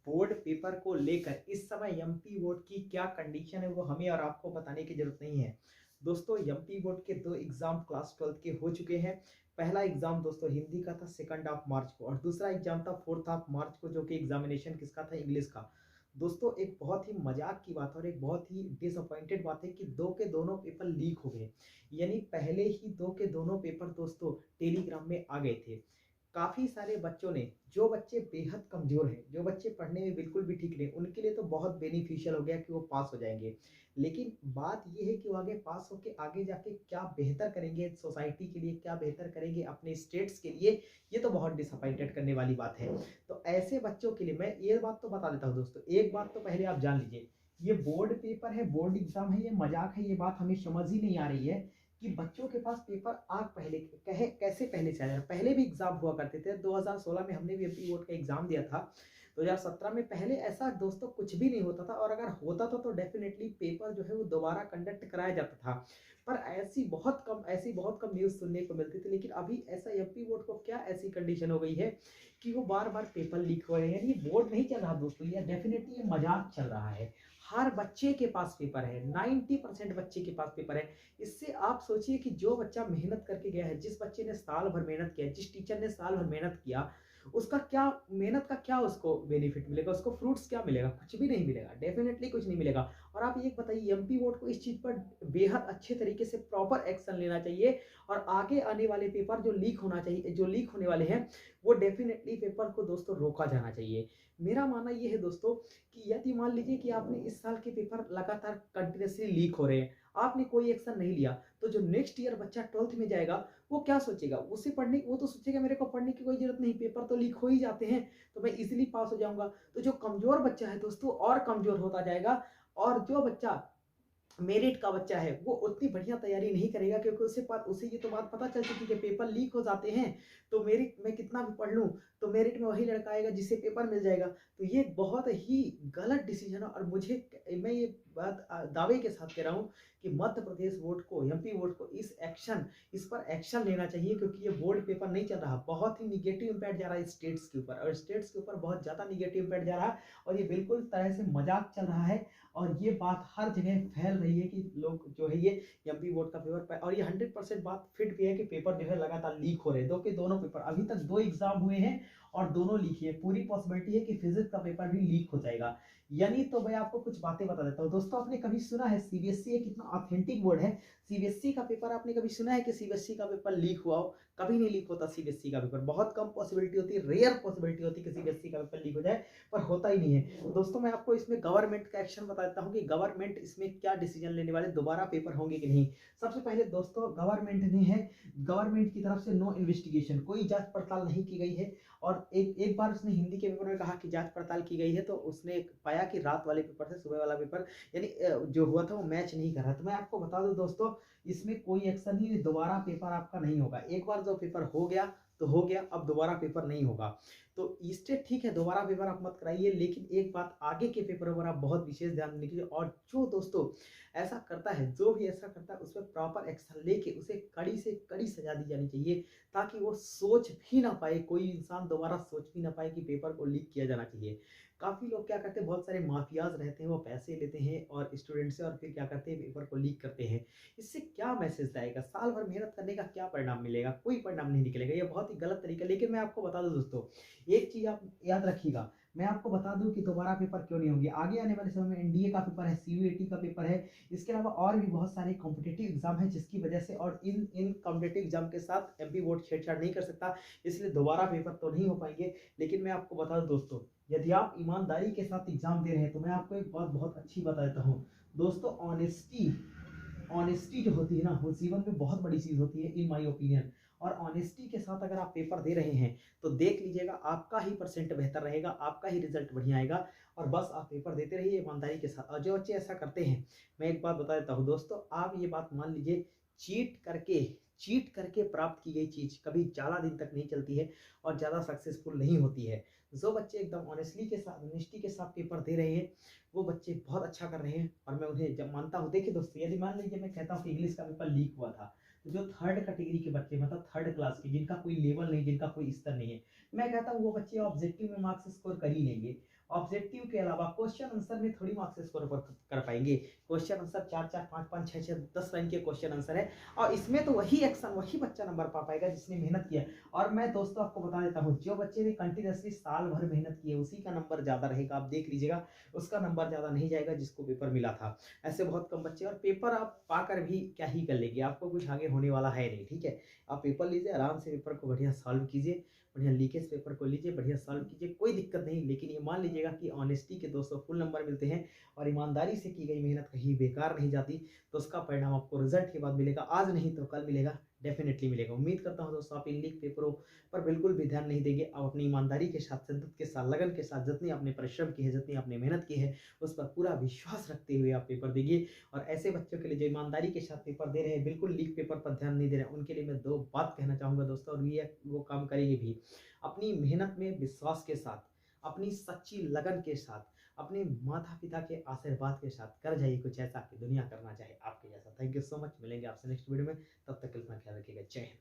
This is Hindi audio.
बोर्ड पेपर को लेकर इस समय एमपी बोर्ड की क्या कंडीशन है वो हमें और आपको बताने की जरूरत नहीं है। दोस्तों एमपी बोर्ड के दो एग्जाम क्लास 12 के हो चुके हैं। पहला एग्जाम दोस्तों हिंदी का था 2 मार्च को, और दूसरा एग्जाम था 4 मार्च को, जो कि एग्जामिनेशन किसका था, इंग्लिश का। दोस्तों एक बहुत ही मजाक की बात और एक बहुत ही डिसअपॉइंटेड बात है कि दो के दोनों पेपर लीक हो गए। यानी पहले ही दो के दोनों पेपर दोस्तों टेलीग्राम में आ गए थे। काफी सारे बच्चों ने, जो बच्चे बेहद कमजोर हैं, जो बच्चे पढ़ने में बिल्कुल भी ठीक नहीं, उनके लिए तो बहुत बेनिफिशियल हो गया कि वो पास हो जाएंगे। लेकिन बात यह है कि वो आगे पास होके आगे जाके क्या बेहतर करेंगे सोसाइटी के लिए, क्या बेहतर करेंगे अपने स्टेट्स के लिए, ये तो बहुत डिसअपॉइंटेड करने वाली बात है। तो ऐसे बच्चों के लिए मैं ये बात तो बता देता हूँ दोस्तों, एक बात तो पहले आप जान लीजिए, ये बोर्ड पेपर है, बोर्ड एग्जाम है, ये मजाक है, ये बात हमें समझ ही नहीं आ रही है कि बच्चों के पास पेपर आग पहले कैसे पहले से आ जाए। पहले भी एग्जाम हुआ करते थे, 2016 में हमने भी एमपी बोर्ड का एग्जाम दिया था। 2017 में पहले ऐसा दोस्तों कुछ भी नहीं होता था, और अगर होता था तो डेफिनेटली पेपर जो है वो दोबारा कंडक्ट कराया जाता था। पर ऐसी बहुत कम न्यूज़ सुनने को मिलती थी। लेकिन अभी ऐसा एमपी बोर्ड को क्या ऐसी कंडीशन हो गई है कि वो बार बार पेपर लीक हो रहे हैं। ये बोर्ड नहीं चल रहा दोस्तों, ये डेफिनेटली ये मजाक चल रहा है। हर बच्चे के पास पेपर है, 90% बच्चे के पास पेपर है। इससे आप सोचिए कि जो बच्चा मेहनत करके गया है, जिस बच्चे ने साल भर मेहनत किया, जिस टीचर ने साल भर मेहनत किया, उसका क्या, मेहनत का क्या उसको बेनिफिट मिलेगा, उसको फ्रूट्स क्या मिलेगा, कुछ भी नहीं मिलेगा, डेफिनेटली कुछ नहीं मिलेगा। और आप ये बताइए, एमपी बोर्ड को इस चीज पर बेहद अच्छे तरीके से प्रॉपर एक्शन लेना चाहिए, और आगे आने वाले पेपर जो लीक होना चाहिए, जो लीक होने वाले हैं, वो डेफिनेटली पेपर को दोस्तों रोका जाना चाहिए। मेरा मानना ये है दोस्तों कि यदि मान लीजिए कि आपने इस साल के पेपर लगातार कंटिन्यूसली लीक हो रहे हैं, आपने कोई एक्शन नहीं लिया, तो जो नेक्स्ट ईयर बच्चा 12th में जाएगा वो क्या सोचेगा, उसे पढ़ने, वो तो सोचेगा मेरे को पढ़ने की कोई जरूरत नहीं, पेपर तो लीक हो ही जाते हैं, तो मैं इजीली पास हो जाऊंगा। तो जो कमजोर बच्चा है दोस्तों और कमजोर होता जाएगा, और जो बच्चा मेरिट का बच्चा है वो उतनी बढ़िया तैयारी नहीं करेगा, क्योंकि उसे ये तो बात पता चल चुकी है कि पेपर लीक हो जाते हैं, तो मेरिट मैं कितना भी पढ़ लूं तो मेरिट में वही लड़का आएगा जिसे पेपर मिल जाएगा। तो ये बहुत ही गलत डिसीजन है, और मैं ये बात दावे के साथ कह रहा हूँ कि मध्य प्रदेश बोर्ड को, एमपी बोर्ड को इस पर एक्शन लेना चाहिए, क्योंकि ये बोर्ड पेपर नहीं चल रहा, बहुत ही निगेटिव इम्पैक्ट जा रहा है स्टेट्स के ऊपर, और स्टेट्स के ऊपर बहुत ज्यादा निगेटिव इम्पैक्ट जा रहा है, और ये बिल्कुल तरह से मजाक चल रहा है। और ये बात हर जगह फैल रही है कि लोग जो है ये एमपी बोर्ड का पेपर, और ये 100% बात फिट भी है कि पेपर जो है लगातार लीक हो रहे हैं। दो के दोनों पेपर, अभी तक दो एग्जाम हुए हैं और दोनों लीक है। पूरी पॉसिबिलिटी है कि फिजिक्स का पेपर भी लीक हो जाएगा। यानी तो मैं आपको कुछ बातें बता देता हूँ दोस्तों, आपने कभी सुना है सीबीएसई कितना ऑथेंटिक बोर्ड है, सीबीएसई का पेपर आपने कभी सुना है कि सीबीएसई का पेपर लीक हुआ हो? कभी नहीं लीक होता सीबीएसई का पेपर, बहुत कम पॉसिबिलिटी होती है, रेयर पॉसिबिलिटी होती है कि सीबीएसई का पेपर लीक हो जाए, पर होता ही नहीं है दोस्तों। मैं आपको इसमें गवर्नमेंट का एक्शन बता देता हूँ कि गवर्नमेंट इसमें क्या डिसीजन लेने वाले, दोबारा पेपर होंगे कि नहीं। सबसे पहले दोस्तों गवर्नमेंट की तरफ से नो इन्वेस्टिगेशन, कोई जांच पड़ताल नहीं की गई है। और एक बार उसने हिंदी के पेपर में कहा कि जांच पड़ताल की गई है, तो उसने पाया कि रात वाले पेपर से सुबह वाला पेपर, यानी जो हुआ था वो मैच नहीं कर रहा। तो मैं आपको बता दूं दोस्तों, इसमें कोई एक्शन नहीं, दोबारा पेपर आपका नहीं होगा। एक बार जो पेपर हो गया तो हो गया, अब दोबारा पेपर नहीं होगा। तो इससे ठीक है, दोबारा पेपर आप मत कराइए, लेकिन एक बात, आगे के पेपरों पर आप बहुत विशेष ध्यान दीजिए। और जो दोस्तों ऐसा करता है, जो भी ऐसा करता है, उस पर प्रॉपर एक्शन लेके उसे कड़ी से कड़ी सजा दी जानी चाहिए, ताकि वो सोच भी ना पाए, कोई इंसान दोबारा सोच भी ना पाए कि पेपर को लीक किया जाना चाहिए। काफी लोग क्या करते हैं, बहुत सारे माफियाज रहते हैं, वो पैसे लेते हैं और स्टूडेंट से, और फिर क्या करते हैं, पेपर को लीक करते हैं। इससे क्या मैसेज जाएगा, साल भर मेहनत करने का क्या परिणाम मिलेगा, कोई परिणाम नहीं निकलेगा। ये बहुत ही गलत तरीका। लेकिन मैं आपको बता दूं दोस्तों, एक चीज आप याद रखिएगा, मैं आपको बता दूं कि दोबारा पेपर क्यों नहीं होंगे। आगे आने वाले समय में एनडीए का पेपर है, सीयूईटी का पेपर है, इसके अलावा और भी बहुत सारे कॉम्पिटेटिव एग्जाम है, जिसकी वजह से, और इन कॉम्पिटेटिव एग्जाम के साथ एमपी बोर्ड छेड़छाड़ नहीं कर सकता, इसलिए दोबारा पेपर तो नहीं हो पाएंगे। लेकिन मैं आपको बता दूं दोस्तों, यदि आप ईमानदारी के साथ एग्जाम दे रहे हैं, तो मैं आपको एक बात बहुत अच्छी बता देता हूँ दोस्तों, ऑनेस्टी जो होती है ना, वो जीवन में बहुत बड़ी चीज होती है इन माय ओपिनियन। और ऑनेस्टी के साथ अगर आप पेपर दे रहे हैं, तो देख लीजिएगा आपका ही परसेंट बेहतर रहेगा, आपका ही रिजल्ट बढ़िया आएगा। और बस आप पेपर देते रहिए ईमानदारी के साथ। और जो बच्चे ऐसा करते हैं, मैं एक बात बता देता हूँ दोस्तों, आप ये बात मान लीजिए, चीट करके प्राप्त की गई चीज कभी ज्यादा दिन तक नहीं चलती है और ज्यादा सक्सेसफुल नहीं होती है। जो बच्चे एकदम ऑनेस्टी के साथ पेपर दे रहे हैं, वो बच्चे बहुत अच्छा कर रहे हैं, और मैं उन्हें जब मानता हूँ। देखिए दोस्तों, यदि मान लीजिए मैं कहता हूँ कि इंग्लिश का पेपर लीक हुआ था, तो जो थर्ड कैटेगरी के बच्चे, मतलब थर्ड क्लास के, जिनका कोई लेवल नहीं, जिनका कोई स्तर नहीं है, मैं कहता हूँ वो बच्चे ऑब्जेक्टिव में मार्क्स स्कोर कर ही लेंगे। ऑब्जेक्टिव के अलावा क्वेश्चन आंसर में थोड़ी मार्क्स स्कोर कर पाएंगे। क्वेश्चन आंसर 4-4, 5-5, 6-6, 10 लाइन के क्वेश्चन आंसर है और इसमें तो वही एक्शन, वही बच्चा नंबर पा पाएगा जिसने मेहनत किया। और मैं दोस्तों आपको बता देता हूँ, जो बच्चे ने कंटिन्यूअसली साल भर मेहनत की है उसी का नंबर ज़्यादा रहेगा। आप देख लीजिएगा, उसका नंबर ज़्यादा नहीं जाएगा जिसको पेपर मिला था। ऐसे बहुत कम बच्चे, और पेपर आप पाकर भी क्या ही कर लेंगे, आपको कुछ आगे होने वाला है नहीं। ठीक है, आप पेपर लीजिए, आराम से पेपर को बढ़िया सॉल्व कीजिए, बढ़िया लीकेज पेपर को लीजिए, बढ़िया सॉल्व कीजिए, कोई दिक्कत नहीं। लेकिन ये मान लीजिएगा कि ऑनेस्टी के दोस्तों फुल नंबर मिलते हैं और ईमानदारी से की गई मेहनत कहीं बेकार नहीं जाती। तो उसका परिणाम आपको रिजल्ट के बाद मिलेगा, आज नहीं तो कल मिलेगा, डेफिनेटली मिलेगा। उम्मीद करता हूँ दोस्तों आप इन लीक पेपरों पर बिल्कुल भी ध्यान नहीं देंगे। आप अपनी ईमानदारी के साथ, शिद्दत के साथ, लगन के साथ, जितनी आपने परिश्रम की है, जितनी आपने मेहनत की है, उस पर पूरा विश्वास रखते हुए आप पेपर दीजिए। और ऐसे बच्चों के लिए जो ईमानदारी के साथ पेपर दे रहे हैं, बिल्कुल लीक पेपर पर ध्यान नहीं दे रहे हैं, उनके लिए मैं 2 बात कहना चाहूँगा दोस्तों, और ये वो काम करेंगे भी। अपनी मेहनत में विश्वास के साथ, अपनी सच्ची लगन के साथ, अपने माता-पिता के आशीर्वाद के साथ कर जाइए कुछ ऐसा कि दुनिया करना चाहे आपके जैसा। Thank you so much. मिलेंगे आपसे नेक्स्ट वीडियो में, तब तक के लिए अपना ख्याल रखिएगा। जय हिंद।